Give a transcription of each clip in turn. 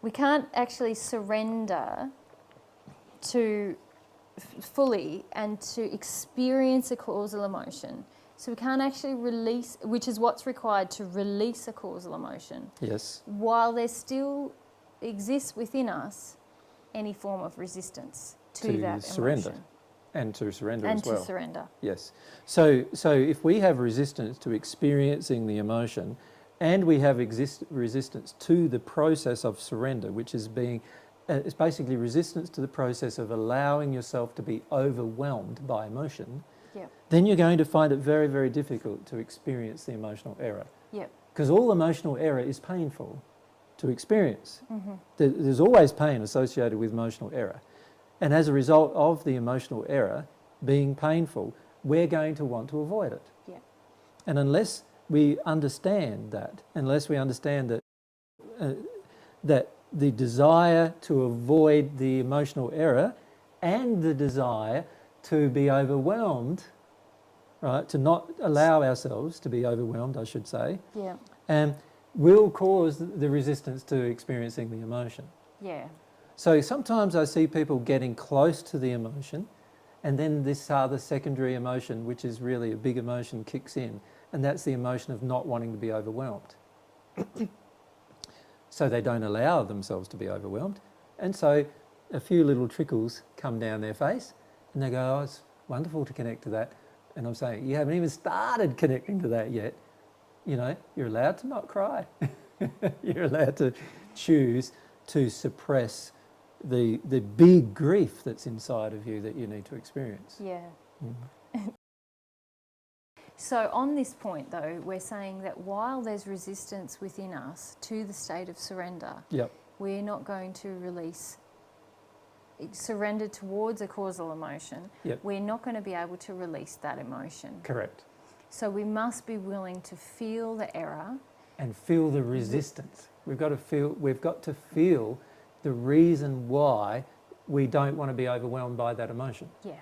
we can't actually surrender to fully and to experience a causal emotion. So we can't actually release, which is what's required to release a causal emotion. Yes. While there still exists within us any form of resistance to that surrender. emotion. And to surrender And as well. to surrender. Yes. So if we have resistance to experiencing the emotion, and we have resistance to the process of surrender, which is it's basically resistance to the process of allowing yourself to be overwhelmed by emotion, Yep. then you're going to find it very, very difficult to experience the emotional error. Yep. Because all emotional error is painful to experience. Mm-hmm. There's always pain associated with emotional error. And as a result of the emotional error being painful, we're going to want to avoid it. Yeah. And unless we understand that, that the desire to avoid the emotional error and the desire to be overwhelmed, right, to not allow ourselves to be overwhelmed, I should say, Yeah. will cause the resistance to experiencing the emotion. Yeah. So sometimes I see people getting close to the emotion, and then this other secondary emotion, which is really a big emotion, kicks in, and that's the emotion of not wanting to be overwhelmed. So they don't allow themselves to be overwhelmed, and so a few little trickles come down their face, and they go, oh, it's wonderful to connect to that. And I'm saying, you haven't even started connecting to that yet. You know, you're allowed to not cry. You're allowed to choose to suppress the big grief that's inside of you that you need to experience. Yeah. Mm. So on this point, though, we're saying that while there's resistance within us to the state of surrender, yep, we're not going to surrender towards a causal emotion. Yep. We're not going to be able to release that emotion. Correct. So we must be willing to feel the error. And feel the resistance. We've got to feel the reason why we don't want to be overwhelmed by that emotion. Yeah.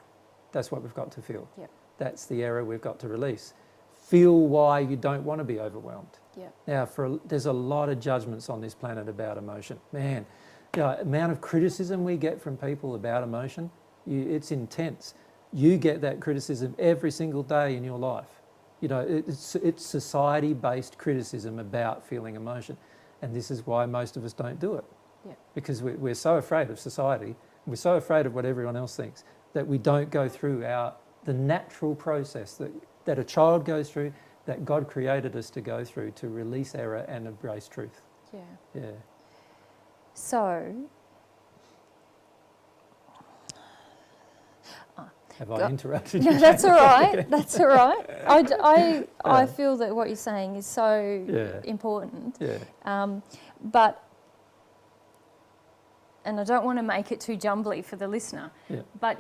That's what we've got to feel. Yep. That's the error we've got to release. Feel why you don't want to be overwhelmed. Yep. Now, there's a lot of judgments on this planet about emotion. Man, the amount of criticism we get from people about emotion, it's intense. You get that criticism every single day in your life. You know, it's society-based criticism about feeling emotion. And this is why most of us don't do it. Yeah. Because we're so afraid of society, we're so afraid of what everyone else thinks, that we don't go through the natural process that a child goes through, that God created us to go through to release error and embrace truth. Yeah. Yeah. So, have I interrupted you? No, that's all right. That's all right. I feel that what you're saying is so important. Yeah. But, and I don't want to make it too jumbly for the listener, but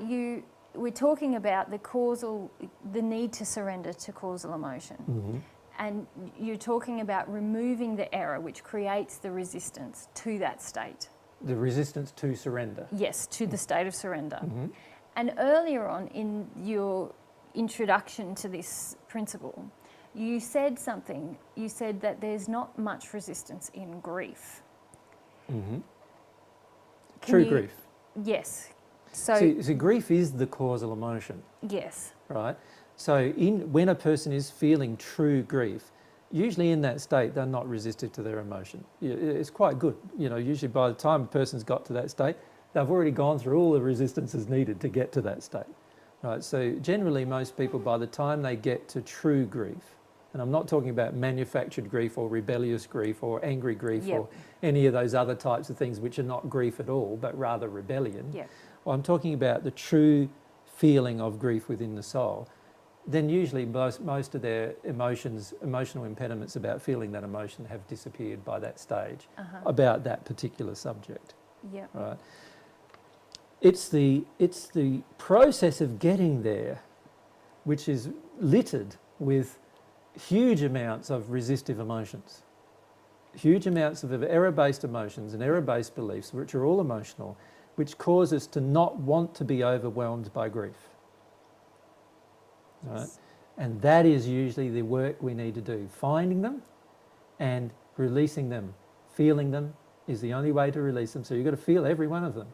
we're talking about the need to surrender to causal emotion. Mm-hmm. And you're talking about removing the error which creates the resistance to that state. The resistance to surrender. Yes, to the state of surrender. Mm-hmm. And earlier on in your introduction to this principle, you said something. You said that there's not much resistance in grief. Mm-hmm. True grief. Yes. So grief is the causal emotion. Yes. Right? So when a person is feeling true grief, usually in that state they're not resistive to their emotion. It's quite good. You know, usually by the time a person's got to that state, they've already gone through all the resistances needed to get to that state. Right? So generally most people, by the time they get to true grief, and I'm not talking about manufactured grief or rebellious grief or angry grief or any of those other types of things which are not grief at all, but rather rebellion. Yeah. Well, I'm talking about the true feeling of grief within the soul. Then usually most of their emotional impediments about feeling that emotion have disappeared by that stage about that particular subject. Yeah. Right. It's the process of getting there which is littered with huge amounts of resistive emotions, huge amounts of error-based emotions and error-based beliefs, which are all emotional, which cause us to not want to be overwhelmed by grief. Right? Yes. And that is usually the work we need to do, finding them and releasing them, feeling them is the only way to release them. So you've got to feel every one of them.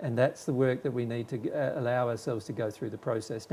And that's the work that we need to allow ourselves to go through the process. Now,